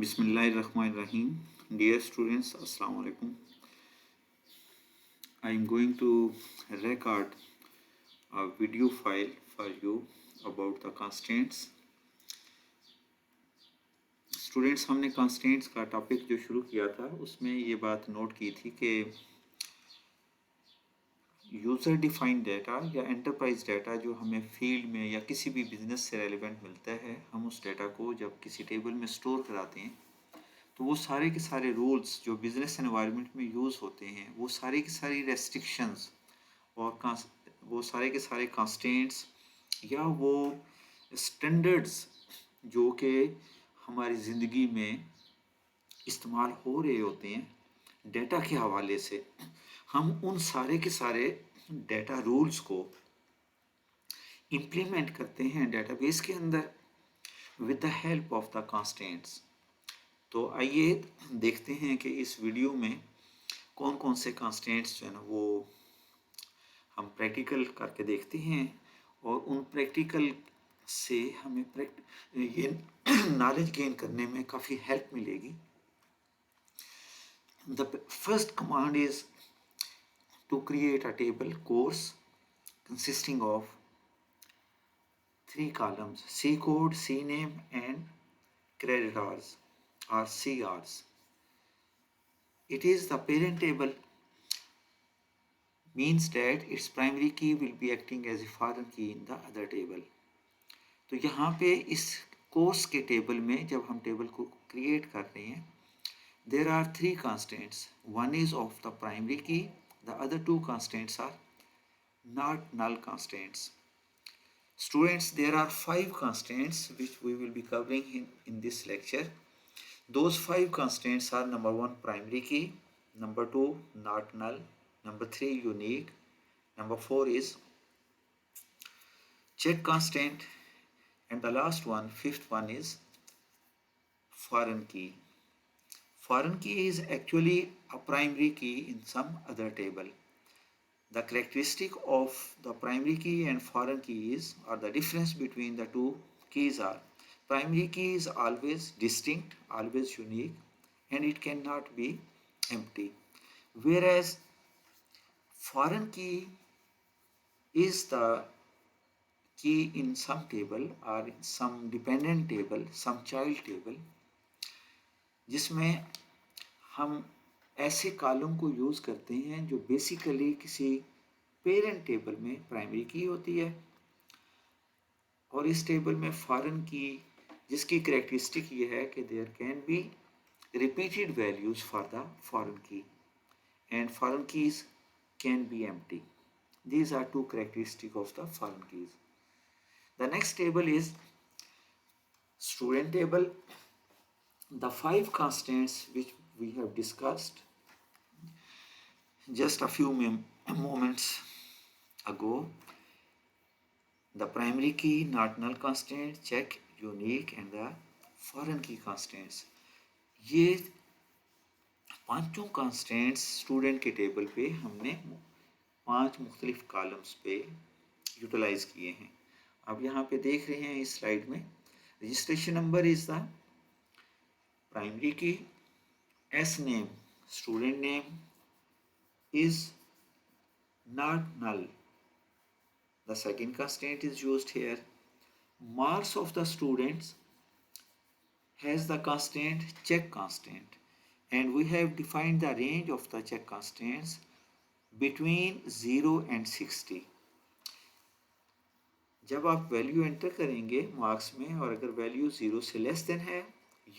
Bismillahirrahmanirrahim. Dear students, Assalamu alaikum. I am going to record a video file for you about the constraints. Students, हमने constraints का topic जो शुरू किया था उसमें ये बात नोट की थी कि यूज़र डिफाइंड डाटा या एंटरप्राइज डाटा जो हमें फील्ड में या किसी भी बिजनेस से रेलिवेंट मिलता है, हम उस डाटा को जब किसी टेबल में स्टोर कराते हैं तो वो सारे के सारे रूल्स जो बिजनेस एनवायरनमेंट में यूज़ होते हैं, वो सारी की सारी रेस्ट्रिक्शंस और वो सारे के सारे कंस्ट्रेंट्स या वो स्टैंडर्ड्स जो कि हमारी ज़िंदगी में इस्तेमाल हो रहे होते हैं डेटा के हवाले से, हम उन सारे के सारे डेटा रूल्स को इम्प्लीमेंट करते हैं डेटाबेस के अंदर with the help of the constraints. तो आइए देखते हैं कि इस वीडियो में कौन कौन से कंस्ट्रेंट्स जो है ना वो हम प्रैक्टिकल करके देखते हैं और उन प्रैक्टिकल से हमें ये नॉलेज गेन करने में काफ़ी हेल्प मिलेगी। The first command is to create a table course consisting of 3 columns: C code, C name and creditors or CRs. It is the parent table, means that its primary key will be acting as a foreign key in the other table. तो यहाँ पे इस course के table में जब हम table को create कर रहे हैं, there are 3 constants. One is of the primary key, the other 2 constants are not null constants. Students, there are 5 constants which we will be covering in this lecture. Those 5 constants are: number 1 primary key, number 2 not null, number 3 unique, number 4 is check constant, and the last one, fifth one, is foreign key. Foreign key is actually a primary key in some other table. The characteristic of the primary key and foreign key or the difference between the two keys are: primary key is always distinct, always unique, and it cannot be empty, whereas foreign key is the key in some table or some dependent table, some child table, जिसमें हम ऐसे column को use करते हैं जो basically किसी parent table में primary की होती है, और इस टेबल में फॉरेन की जिसकी करेक्टरिस्टिक ये है कि there can be repeated values for the foreign key and foreign keys can be empty. These are 2 characteristics of the foreign keys. The next table is student table. The 5 constants which we have discussed just a few moments ago: the primary key, not null constant, check, unique and the foreign key constants. ये पांचों constants student के table पे हमने 5 मुख्तलिफ columns पे utilise किए हैं. अब यहाँ पे देख रहे हैं इस स्लाइड में, registration number is the primary key, S name, student name, is not null. The second constraint is used here. Marks of the students has the constraint check constant, and we have defined the range of the check constants between 0 and 60. जब आप value enter करेंगे marks में और अगर value 0 से less than है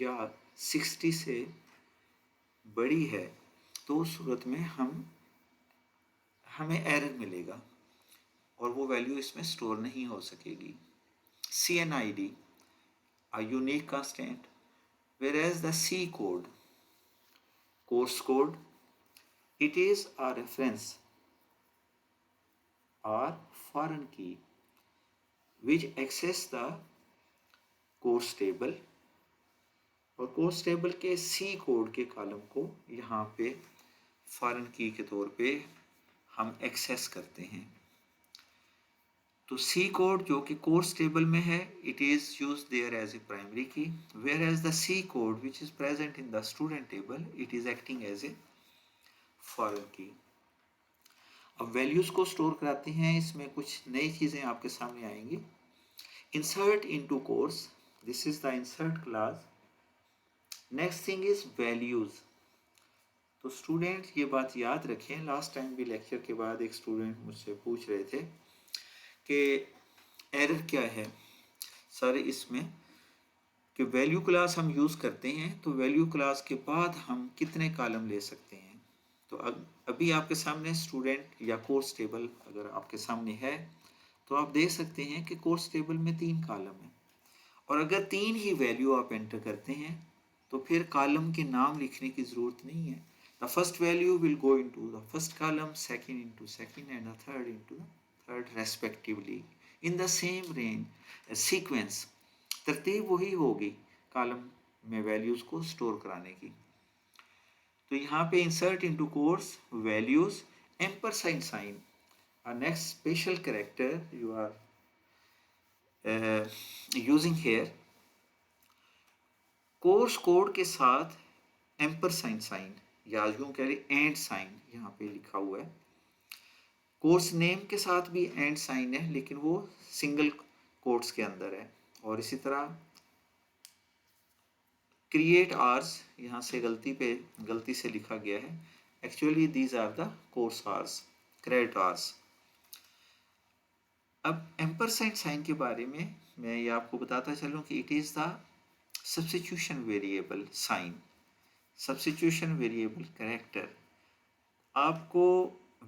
या 60 से बड़ी है तो उस सूरत में हमें एरर मिलेगा और वो वैल्यू इसमें स्टोर नहीं हो सकेगी. CNID, a unique constant, whereas the C code, course code, it is a reference or foreign key which access the course table, और कोर्स टेबल के सी कोड के कॉलम को यहाँ पे फॉरेन की के तौर पे हम एक्सेस करते हैं. तो सी कोड जो कि कोर्स टेबल में है, it is use there as a primary key, whereas the C code which is present in the student table, it is acting as a foreign key. अब values को store कराते हैं, इसमें कुछ नई चीजें आपके सामने आएंगी। Insert into course, this is the insert class. Next thing is values. तो स्टूडेंट ये बात याद रखें, लास्ट टाइम भी लेक्चर के बाद एक स्टूडेंट मुझसे पूछ रहे थे कि एरर क्या है सर इसमें, कि वैल्यू क्लास हम यूज़ करते हैं तो वैल्यू क्लास के बाद हम कितने कॉलम ले सकते हैं। तो अभी आपके सामने स्टूडेंट या कोर्स टेबल अगर आपके सामने है तो आप देख सकते हैं कि कोर्स टेबल में 3 कॉलम है, और अगर 3 ही वैल्यू आप एंटर करते हैं तो फिर कॉलम के नाम लिखने की ज़रूरत नहीं है। The first value will go into the first column, second into second and the third into the third respectively in the same range sequence. तरतीब वही होगी कॉलम में वैल्यूज को स्टोर कराने की। तो यहाँ पे insert into course values ampersand sign, next special character you are using here. Course code के साथ एम्परसाइंड साइन या यूं कह रहे एंड साइन यहाँ पे लिखा हुआ है। कोर्स नेम के साथ भी एंड साइन है लेकिन वो सिंगल कोट्स के अंदर है। और इसी तरह क्रिएट आर्स, यहाँ से गलती से लिखा गया है, actually these are the course hours, credit hours. अब एम्परसेंट साइन के बारे में मैं ये आपको बताता चलूँ कि it is the substitution variable sign, substitution variable character. आपको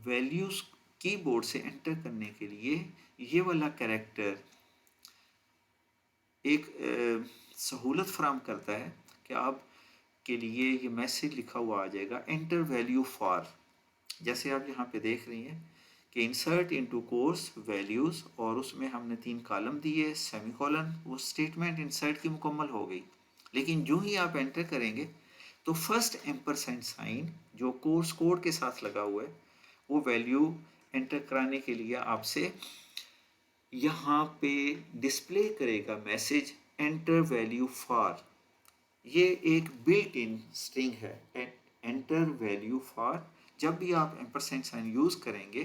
वैल्यूज कीबोर्ड से एंटर करने के लिए ये वाला कैरेक्टर एक सहूलत फराम करता है कि आप के लिए ये मैसेज लिखा हुआ आ जाएगा एंटर वैल्यू फॉर। जैसे आप यहाँ पे देख रही हैं कि इंसर्ट इनटू कोर्स वैल्यूज, और उसमें हमने 3 कॉलम दिए, सेमीकोलन, वो स्टेटमेंट इंसर्ट की मुकम्मल हो गई। लेकिन जो ही आप एंटर करेंगे तो फर्स्ट एम्परसेंट साइन जो कोर्स कोड के साथ लगा हुआ है वो वैल्यू एंटर कराने के लिए आपसे यहाँ पे डिस्प्ले करेगा मैसेज एंटर वैल्यू फॉर। ये एक बिल्ट इन स्ट्रिंग है एंटर वैल्यू फॉर। जब भी आप एम्परसेंट साइन यूज़ करेंगे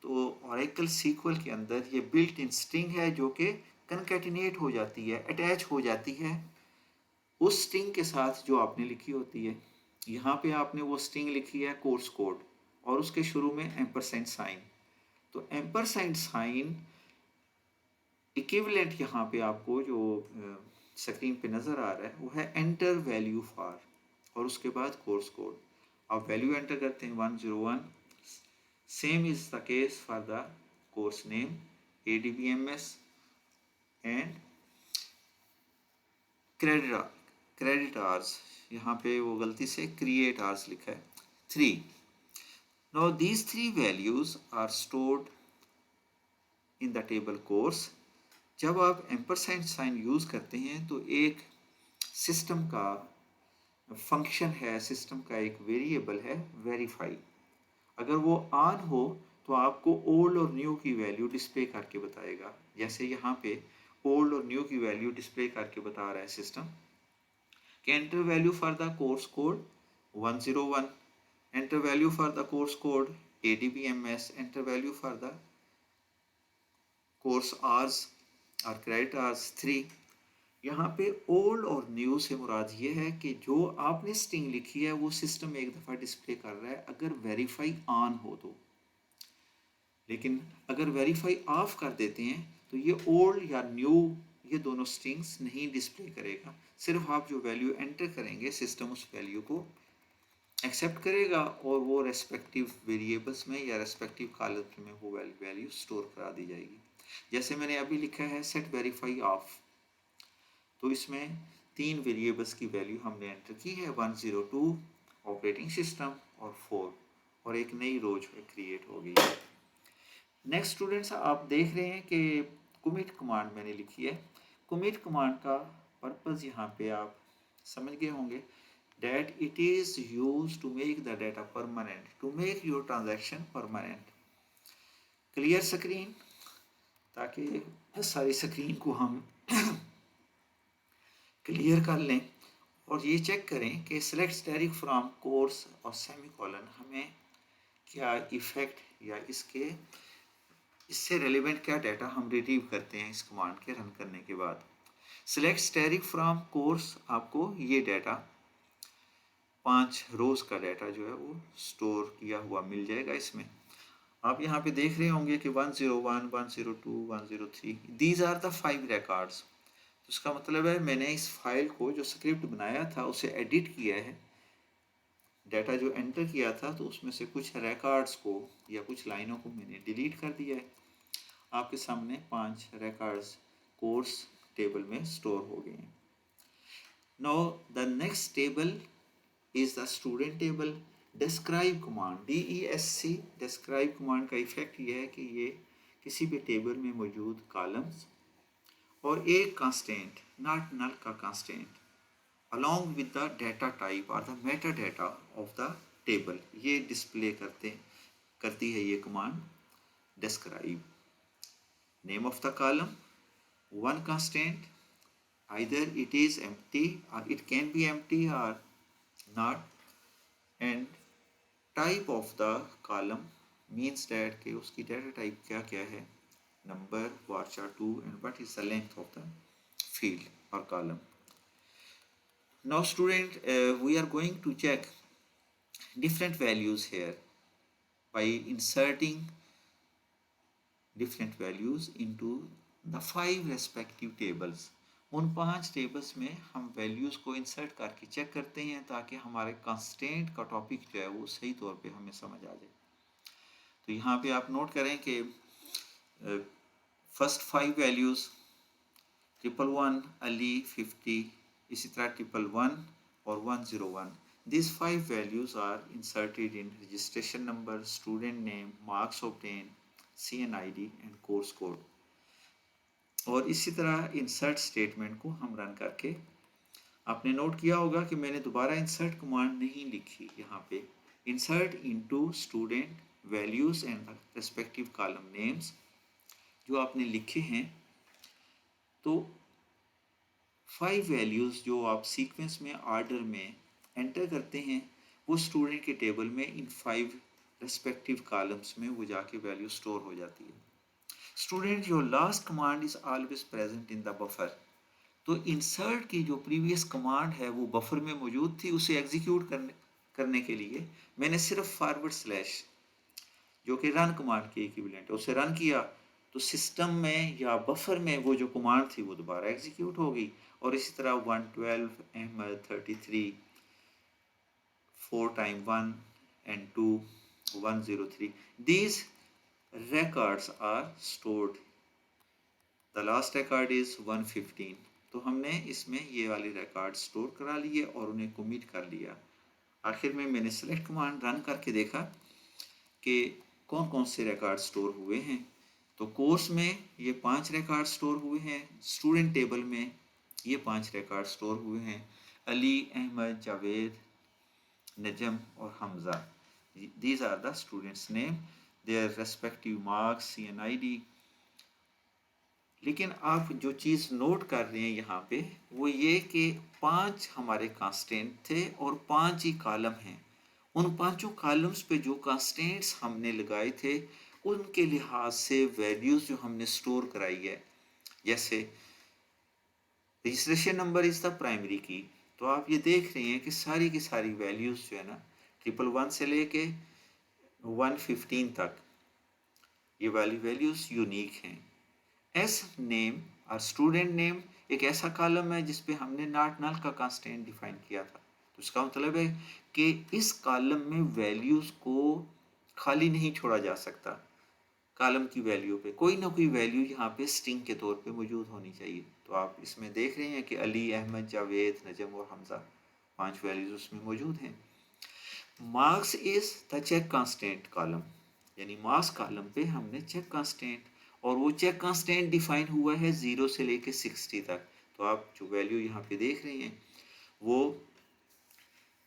तो ओरेकल सीक्वल के अंदर ये बिल्ट इन स्ट्रिंग है जो कि कनकैटिनेट हो जाती है, अटैच हो जाती है उस स्ट्रिंग के साथ जो आपने लिखी होती है। यहाँ पे आपने वो स्ट्रिंग लिखी है कोर्स कोड और उसके शुरू में एम्परसेंट साइन। तो एम्परसेंट साइन इक्विवेलेंट यहाँ पे आपको जो स्क्रीन पे नज़र आ रहा है वो है एंटर वैल्यू फॉर और उसके बाद कोर्स कोड। आप वैल्यू एंटर करते हैं 101। Same is the case for the course name ADBMS and credit hours, यहाँ पे वो गलती से क्रिएट आर्स लिखा है 3। Now these 3 values are stored in the table course. जब आप एम्परसेंट साइन यूज़ करते हैं तो एक सिस्टम का फंक्शन है, सिस्टम का एक वेरिएबल है वेरीफाई। अगर वो ऑन हो तो आपको ओल्ड और न्यू की वैल्यू डिस्प्ले करके बताएगा। जैसे यहाँ पे ओल्ड और न्यू की वैल्यू डिस्प्ले करके बता रहा है सिस्टम कि enter value for the course code 101, enter value for the course code ADBMS, enter value for the course hours और क्रेडिट आर्स 3। यहाँ पे ओल्ड और न्यू से मुराद ये है कि जो आपने स्ट्रिंग लिखी है वो सिस्टम एक दफ़ा डिस्प्ले कर रहा है अगर वेरीफाई ऑन हो तो। लेकिन अगर वेरीफाई ऑफ कर देते हैं तो ये ओल्ड या न्यू ये दोनों स्ट्रिंग्स नहीं डिस्प्ले करेगा। सिर्फ आप जो वैल्यू एंटर करेंगे सिस्टम उस वैल्यू को एक्सेप्ट करेगा और वो रेस्पेक्टिव वेरिएबल्स में या रेस्पेक्टिव कॉलम में वो वैल्यू स्टोर करा दी जाएगी। जैसे मैंने अभी लिखा है सेट वेरीफाई ऑफ, तो इसमें 3 वेरिएबल्स की वैल्यू हमने एंटर की है 102 ऑपरेटिंग सिस्टम और 4, और एक नई रो जो है क्रिएट हो गई है। नेक्स्ट स्टूडेंट्स आप देख रहे हैं कि कमिट कमांड मैंने लिखी है। कमिट कमांड का पर्पज़ यहाँ पे आप समझ गए होंगे that it is used to make the data permanent, to make your transaction permanent. Clear screen? ताकि सारी स्क्रीन को हम क्लियर कर लें और ये चेक करें कि सिलेक्ट स्टैटिक फ्रॉम कोर्स और सेमीकोलन हमें क्या इफ़ेक्ट या इससे रेलिवेंट क्या डाटा हम रिट्रीव करते हैं इस कमांड के रन करने के बाद। सिलेक्ट स्टैटिक फ्रॉम कोर्स, आपको ये डाटा 5 रोज का डाटा जो है वो स्टोर किया हुआ मिल जाएगा। इसमें आप यहाँ पे देख रहे होंगे कि 101, 102, 103 दीज आर द 5 रिकॉर्ड्स। तो इसका मतलब है मैंने इस फाइल को जो स्क्रिप्ट बनाया था उसे एडिट किया है, डाटा जो एंटर किया था तो उसमें से कुछ रिकॉर्ड्स को या कुछ लाइनों को मैंने डिलीट कर दिया है। आपके सामने 5 रिकॉर्ड्स कोर्स टेबल में स्टोर हो गए हैं। Now the next table is the student table। describe command, DESC describe command का इफेक्ट ये है कि ये किसी भी टेबल में मौजूद कॉलम्स और एक कांस्टेंट नॉट नल का constant along with the data type और the metadata of the table ये डिस्प्ले करती है ये command describe। name of the column, one constant, either it is empty or it can be empty or not, and type of the column means that कि उसकी data type क्या क्या है, number, varchar 2 and what is the length of the field or column। now student, we are going to check different values here by inserting different values into the 5 respective tables। उन 5 tables में हम values को insert करके check करते हैं ताकि हमारे constant का टॉपिक जो है वो सही तौर पे हमें समझ आ जाए। तो यहाँ पे आप नोट करें कि फर्स्ट 5 वैल्यूज़ 111, अली 50, इसी तरह 111 और 101, these 5 values are inserted in registration number, student name, marks obtained, CNID and course code। और इसी तरह इंसर्ट स्टेटमेंट को हम रन करके, आपने नोट किया होगा कि मैंने दोबारा इंसर्ट कमांड नहीं लिखी यहाँ पे। Insert into student values and respective column names जो आपने लिखे हैं, तो 5 वैल्यूज जो आप सीक्वेंस में ऑर्डर में एंटर करते हैं वो स्टूडेंट के टेबल में इन 5 रेस्पेक्टिव कॉलम्स में वो जाके वैल्यू स्टोर हो जाती है। Student, your last command is always present in the buffer. तो इंसर्ट की जो प्रीवियस कमांड है वो बफर में मौजूद थी, उसे एग्जीक्यूट करने के लिए मैंने सिर्फ फॉरवर्ड स्लैश जो कि रन कमांड के इक्विवेलेंट है उसे रन किया, तो सिस्टम में या बफर में वो जो कमांड थी वो दोबारा एग्जीक्यूट हो गई। और इसी तरह 112, Ahmad 33, 4 time 1 and 2, 103, these records are stored। the last record is 115। तो हमने इसमें ये वाले रिकॉर्ड स्टोर करा लिए और उन्हें कमिट कर लिया। आखिर में मैंने सेलेक्ट कमांड रन करके देखा कि कौन कौन से रिकॉर्ड स्टोर हुए हैं। तो कोर्स में ये 5 रिकॉर्ड स्टोर हुए हैं, स्टूडेंट टेबल में ये 5 रिकॉर्ड स्टोर हुए हैं, अली, अहमद, जावेद, नजम और Hamza. These are the students name, their respective marks, CNID। लेकिन आप जो चीज़ नोट कर रहे हैं यहाँ पे वो ये कि 5 हमारे कांस्टेंट थे और 5 ही कॉलम हैं। उन 5 कॉलम्स पे जो कांस्टेंट्स हमने लगाए थे उनके लिहाज से वैल्यूज़ जो हमने स्टोर कराई है, जैसे registration number is the primary की, तो आप ये देख रहे हैं कि सारी की सारी वैल्यूज़ जो है ना 111 से लेके 115 तक ये वाली वैल्यूज़ यूनिक हैं। एस नेम और स्टूडेंट नेम एक ऐसा कॉलम है जिस पे हमने नॉट नल का कांस्टेंट डिफाइन किया था। तो इसका मतलब है कि इस कॉलम में वैल्यूज़ को खाली नहीं छोड़ा जा सकता। कॉलम की वैल्यू पे कोई ना कोई वैल्यू यहाँ पे स्ट्रिंग के तौर पे मौजूद होनी चाहिए। तो आप इसमें देख रहे हैं कि अली, अहमद, जावेद, नजम और हमजा 5 वैल्यूज उसमें मौजूद हैं। Marks is the check constant column, यानी मार्क्स कॉलम पे हमने चेक कांस्टेंट, और वो चेक कांस्टेंट डिफाइन हुआ है 0 से लेके 60 तक। तो आप जो वैल्यू यहाँ पे देख रहे हैं वो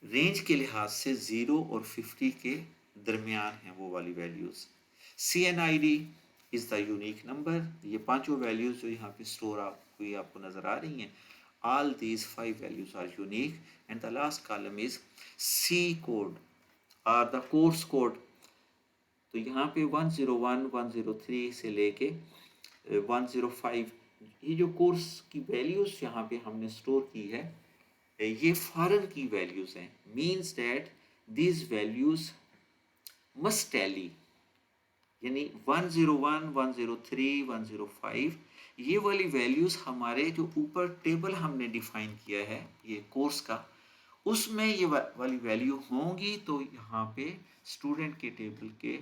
रेंज के लिहाज से 0 और 50 के दरमियान है वो वाली values. CNID is the unique number. ये पांचों वैल्यूज जो यहाँ पे स्टोर आपको नजर आ रही हैं, all these 5 values are unique, and the last column is C code or the course code। तो यहाँ पे 101 103 से लेके 105 ये जो कोर्स की वैल्यूज यहाँ पे हमने स्टोर की है, ये फॉरेन की वैल्यूज हैं। Means that these values must tally, यानी 101 103 105 ये वाली वैल्यूज हमारे जो ऊपर टेबल हमने डिफाइन किया है ये कोर्स का, उसमें ये वाली वैल्यू होंगी तो यहाँ पे स्टूडेंट के टेबल के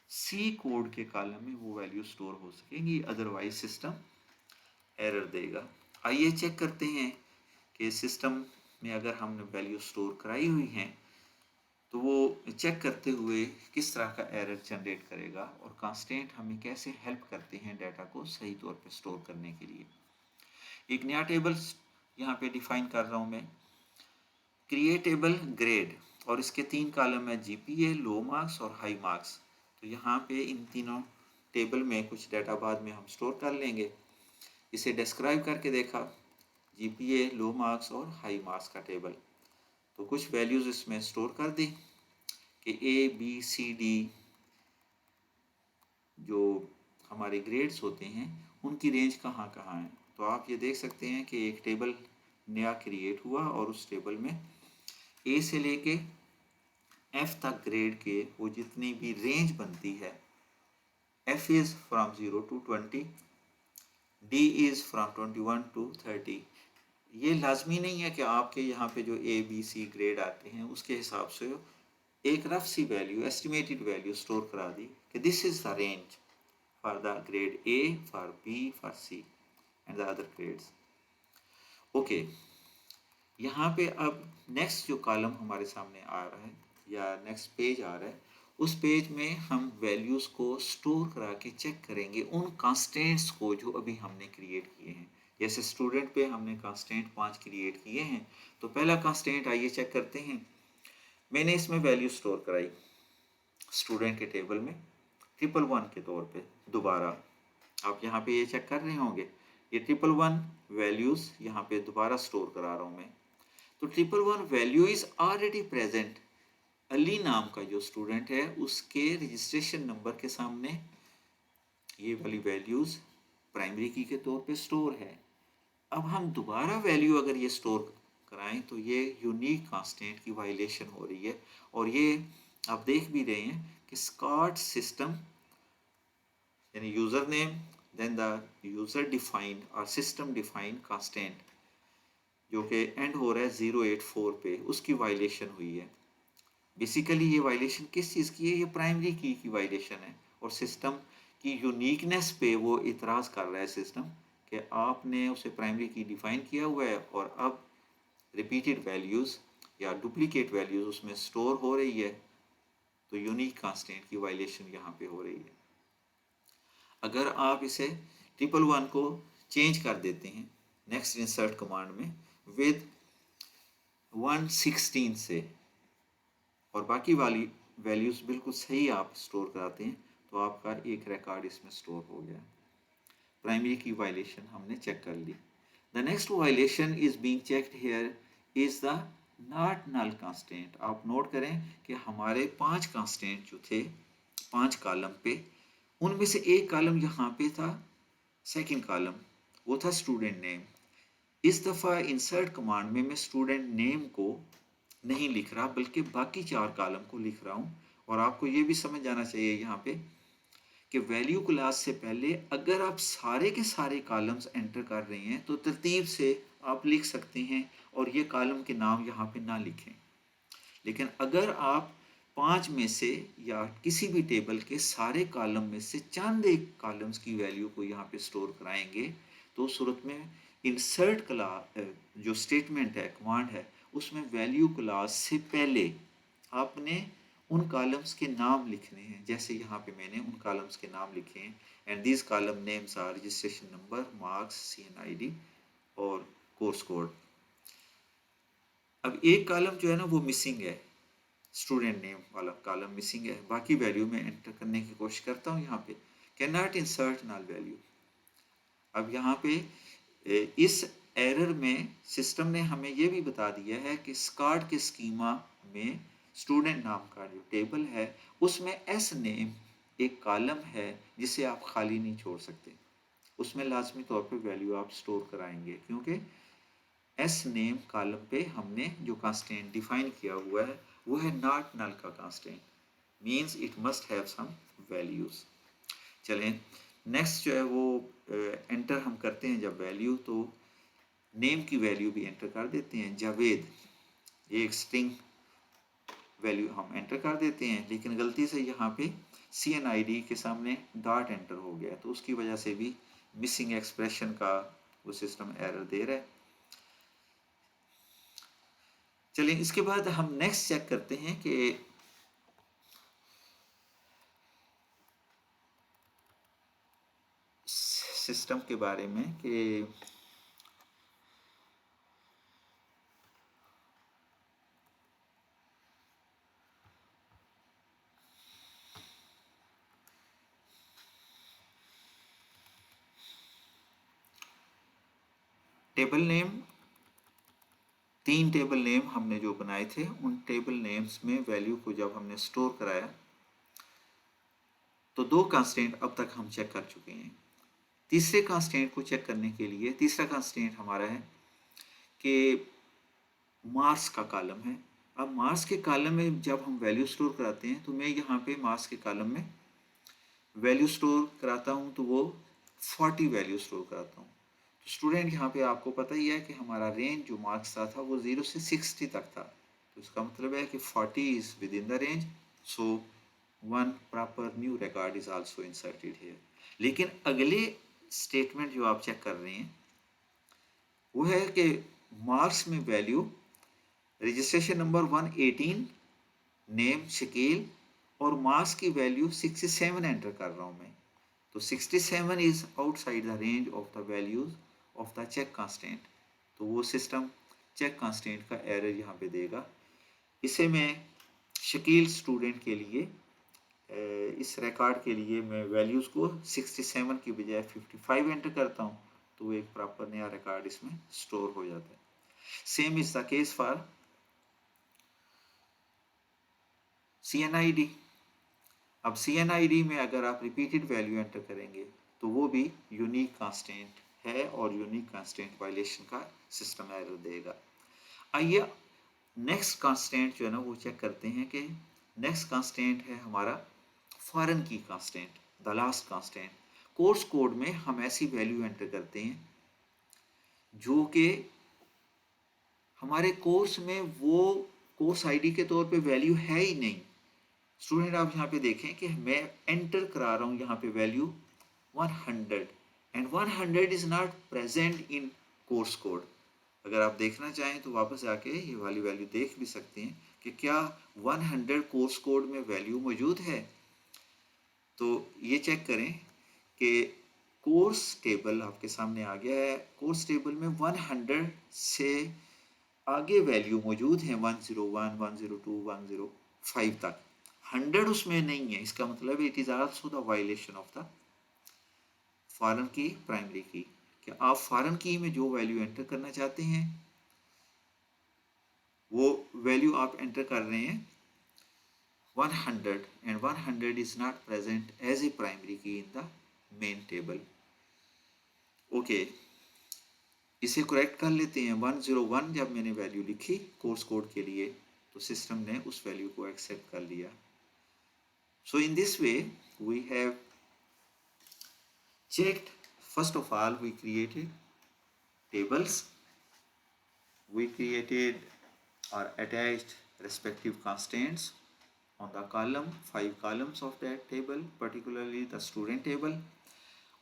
सी कोड के कॉलम में वो वैल्यू स्टोर हो सकेंगी, अदरवाइज सिस्टम एरर देगा। आइए चेक करते हैं कि सिस्टम में अगर हमने वैल्यू स्टोर कराई हुई हैं तो वो चेक करते हुए किस तरह का एरर जनरेट करेगा और कांस्टेंट हमें कैसे हेल्प करते हैं डाटा को सही तौर पे स्टोर करने के लिए। एक नया टेबल यहाँ पे डिफाइन कर रहा हूँ मैं, क्रिएट टेबल ग्रेड, और इसके 3 कॉलम है, जीपीए, लो मार्क्स और हाई मार्क्स। तो यहाँ पे इन तीनों टेबल में कुछ डाटा बाद में हम स्टोर कर लेंगे। इसे डिस्क्राइब करके देखा, जीपीए, लो मार्क्स और हाई मार्क्स का टेबल। तो कुछ वैल्यूज इसमें स्टोर कर दी कि ए बी सी डी जो हमारे ग्रेड्स होते हैं उनकी रेंज कहाँ कहाँ है। तो आप ये देख सकते हैं कि एक टेबल नया क्रिएट हुआ और उस टेबल में ए से लेके एफ तक ग्रेड के वो जितनी भी रेंज बनती है, F is from 0 to 20, D is from 21 to 30। ये लाजमी नहीं है कि आपके यहाँ पे जो ए बी सी ग्रेड आते हैं उसके हिसाब से एक रफ सी वैल्यू, एस्टिमेटेड वैल्यू स्टोर करा दी कि this is the range for the grade A, for B, for C and the other grades. Okay, यहाँ पे अब नेक्स्ट जो कॉलम हमारे सामने आ रहा है या नेक्स्ट पेज आ रहा है, उस पेज में हम वैल्यूज़ को स्टोर करा के चेक करेंगे उन कांस्टेंट्स को जो अभी हमने क्रिएट किए हैं। जैसे स्टूडेंट पे हमने कांस्टेंट 5 क्रिएट किए हैं, तो पहला कांस्टेंट आइए चेक करते हैं। मैंने इसमें वैल्यू स्टोर कराई स्टूडेंट के टेबल में 111 के तौर पे। दोबारा आप यहाँ पे ये चेक कर रहे होंगे, ये 111 वैल्यूज़ यहाँ पे दोबारा स्टोर करा रहा हूँ मैं। तो 111 value is already present. Ali नाम का जो स्टूडेंट है उसके रजिस्ट्रेशन नंबर के सामने ये वाली वैल्यूज़ प्राइमरी की के तौर पे स्टोर है। अब हम दोबारा वैल्यू अगर ये स्टोर कराएं तो ये यूनिक कांस्टेंट की वायलेशन हो रही है, और ये आप देख भी रहे हैं कि स्कॉट सिस्टम यानी user name then the user defined और सिस्टम डिफाइंड कांस्टेंट जो कि एंड हो रहा है 084 पे, उसकी वायलेशन हुई है। बेसिकली ये वायलेशन किस चीज़ की है? ये प्राइमरी की वायलेशन है, और सिस्टम की यूनिकनेस पे वो इतराज़ कर रहा है सिस्टम कि आपने उसे प्राइमरी की डिफाइन किया हुआ है और अब रिपीटेड वैल्यूज़ या डुप्लीकेट वैल्यूज़ उसमें स्टोर हो रही है, तो यूनिक कांस्टेंट की वायलेशन यहाँ पे हो रही है। अगर आप इसे 111 को चेंज कर देते हैं नेक्स्ट इंसर्ट कमांड में विद 116 से, और बाकी वाली वैल्यूज़ बिल्कुल सही आप स्टोर कराते हैं, तो आपका एक रिकॉर्ड इसमें स्टोर हो गया। प्राइमरी की वायलेशन हमने चेक कर ली। The next violation is being checked here is the not null constant. आप नोट करें कि हमारे 5 कांस्टेंट जो थे 5 कॉलम पे, उनमें से एक कॉलम यहाँ पे था, सेकंड कॉलम वो था स्टूडेंट नेम। इस दफ़ा इंसर्ट कमांड में मैं स्टूडेंट नेम को नहीं लिख रहा बल्कि बाकी 4 कॉलम को लिख रहा हूँ। और आपको ये भी समझ जाना चाहिए यहाँ पे कि वैल्यू क्लास से पहले अगर आप सारे के सारे कॉलम्स एंटर कर रहे हैं तो तरतीब से आप लिख सकते हैं और ये कॉलम के नाम यहाँ पे ना लिखें। लेकिन अगर आप 5 में से या किसी भी टेबल के सारे कॉलम में से चंद एक कॉलम्स की वैल्यू को यहाँ पे स्टोर कराएंगे, तो उस सूरत में इंसर्ट क्लास जो स्टेटमेंट है, कमांड है, उसमें वैल्यू क्लास से पहले आपने उन कॉलम्स के नाम लिखने हैं। जैसे यहाँ पे मैंने उन कॉलम्स के नाम लिखे हैं, and these column names are registration number, marks, CNID और कोर्स कोड। अब एक कॉलम जो है ना वो मिसिंग है, स्टूडेंट नेम वाला कॉलम मिसिंग है। बाकी वैल्यू में एंटर करने की कोशिश करता हूँ यहाँ पे can not insert null value. अब यहाँ पे इस एरर में सिस्टम ने हमें ये भी बता दिया है कि स्कार्ड के स्कीमा में स्टूडेंट नाम का जो टेबल है उसमें एस नेम एक कॉलम है जिसे आप खाली नहीं छोड़ सकते, उसमें लाजमी तौर पे वैल्यू आप स्टोर कराएंगे, क्योंकि एस नेम कॉलम पे हमने जो कांस्टेंट डिफाइन किया हुआ है वो है नॉट नल का constant, means it must have some values. चलें नेक्स्ट जो है वो एंटर हम करते हैं जब वैल्यू, तो नेम की वैल्यू भी एंटर कर देते हैं जावेद, ये एक स्ट्रिंग वैल्यू हम एंटर कर देते हैं, लेकिन गलती से यहाँ पे CNID के सामने डॉट एंटर हो गया, तो उसकी वजह से भी मिसिंग एक्सप्रेशन का वो सिस्टम एरर दे रहा है। चलिए इसके बाद हम नेक्स्ट चेक करते हैं कि सिस्टम के बारे में कि टेबल नेम, 3 टेबल नेम हमने जो बनाए थे उन टेबल नेम्स में वैल्यू को जब हमने स्टोर कराया तो 2 कांस्टेंट अब तक हम चेक कर चुके हैं। तीसरे कांस्टेंट को चेक करने के लिए तीसरा कांस्टेंट हमारा है कि मार्क्स का कॉलम है। अब मार्क्स के कॉलम में जब हम वैल्यू स्टोर कराते हैं तो मैं यहाँ पे मार्क्स के कॉलम में वैल्यू स्टोर कराता हूँ तो वो 40 वैल्यू स्टोर कराता हूँ। तो स्टूडेंट यहाँ पे आपको पता ही है कि हमारा रेंज जो मार्क्स का था वो 0 से 60 तक था, तो इसका मतलब है कि 40 is with in the range, so one proper new record is also inserted here. लेकिन अगले स्टेटमेंट जो आप चेक कर रहे हैं वो है कि मार्क्स में value registration number 118 name Shakeel और मार्क्स की वैल्यू 67 एंटर कर रहा हूँ मैं, तो 67 is outside the range of the values of the check constant, तो वो सिस्टम चेक कांस्टेंट का एरर यहाँ पे देगा। इसे मैं शकील स्टूडेंट के लिए इस रिकॉर्ड के लिए मैं वैल्यूज़ को 67 की बजाय 55 एंटर करता हूँ, तो एक प्रॉपर नया रिकॉर्ड इसमें स्टोर हो जाता है। Same is the case for CNID। अब CNID में अगर आप रिपीटेड वैल्यू एंटर करेंगे तो वो भी यूनिक कांस्टेंट है और यूनिक कांस्टेंट वायलेशन का सिस्टम एरर देगा। आइए नेक्स्ट कांस्टेंट जो है ना वो चेक करते हैं कि नेक्स्ट कांस्टेंट है हमारा फॉरेन की constant, the last constant. Course code में हम ऐसी वैल्यू एंटर करते हैं जो कि हमारे कोर्स में वो कोर्स आईडी के तौर पे वैल्यू है ही नहीं। स्टूडेंट आप यहाँ पे देखें कि मैं एंटर करा रहा हूँ यहाँ पे value 100 and 100 is not present in course code. अगर आप देखना चाहें तो वापस आके ये वाली वैल्यू देख भी सकते हैं कि क्या 100 कोर्स कोड में वैल्यू मौजूद है। तो ये चेक करें कि कोर्स टेबल आपके सामने आ गया है, कोर्स टेबल में 100 से आगे वैल्यू मौजूद है 101, 102, 105 तक, 100 उसमें नहीं है, इसका मतलब it is also the violation of the foreign की प्राइमरी की। कि आप फॉरेन की में जो वैल्यू एंटर करना चाहते हैं वो वैल्यू आप एंटर कर रहे हैं 100 and 100 is not present as a primary key in the main table. Okay, इसे करेक्ट कर लेते हैं। 101 जब मैंने वैल्यू लिखी कोर्स कोड के लिए तो सिस्टम ने उस वैल्यू को एक्सेप्ट कर लिया। So in this way we have checked, first of all we created tables, we created or attached respective constants on the column, 5 columns of that table, particularly the student table।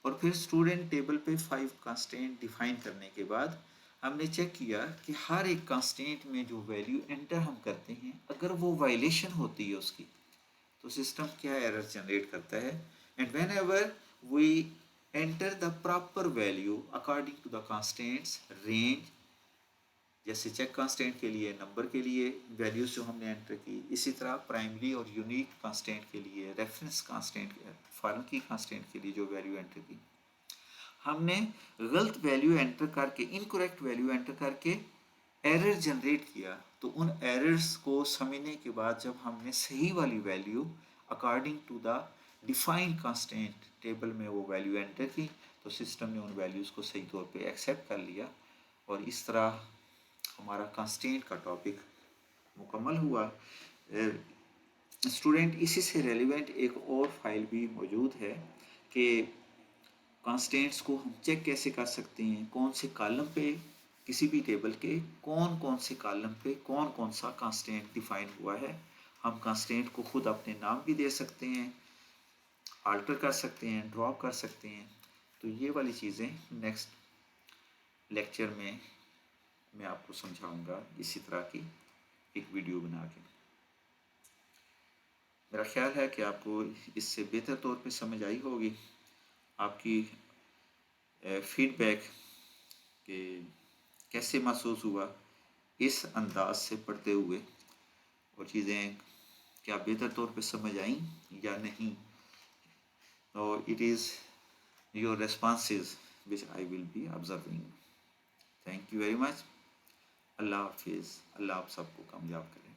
और फिर student table पे 5 constant define करने के बाद हमने check किया कि हर एक कांस्टेंट में जो वैल्यू एंटर हम करते हैं अगर वो वायलेशन होती है उसकी तो सिस्टम क्या एरर जनरेट करता है। And whenever we enter the proper value according to the constants range जैसे चेक कांस्टेंट के लिए नंबर के लिए वैल्यूज़ जो हमने एंटर की, इसी तरह प्राइमरी और यूनिक कांस्टेंट के लिए, रेफरेंस कांस्टेंट, फॉरेन की कांस्टेंट के लिए जो वैल्यू एंटर की, हमने गलत वैल्यू एंटर करके, इनकरेक्ट वैल्यू एंटर करके एरर जनरेट किया। तो उन एरर्स को समझने के बाद जब हमने सही वाली value according to the defined constant table में वो वैल्यू एंटर की, तो सिस्टम ने उन वैल्यूज़ को सही तौर पे एक्सेप्ट कर लिया। और इस तरह हमारा कांस्टेंट का टॉपिक मुकम्मल हुआ। स्टूडेंट, इसी से रेलिवेंट एक और फाइल भी मौजूद है कि कांस्टेंट्स को हम चेक कैसे कर सकते हैं, कौन से कॉलम पे किसी भी टेबल के कौन कौन से कॉलम पे कौन कौन सा कांस्टेंट डिफाइन हुआ है। हम कांस्टेंट को खुद अपने नाम भी दे सकते हैं, आल्टर कर सकते हैं, ड्रॉप कर सकते हैं। तो ये वाली चीज़ें नेक्स्ट लेक्चर में मैं आपको समझाऊंगा इसी तरह की एक वीडियो बना के। मेरा ख्याल है कि आपको इससे बेहतर तौर पे समझ आई होगी। आपकी फीडबैक कि कैसे महसूस हुआ इस अंदाज से पढ़ते हुए, और चीज़ें क्या बेहतर तौर पे समझ आई या नहीं, और it is your responses which I will be observing. Thank you very much. अल्लाह हाफिज़। अल्लाह आप सबको कामयाब करे।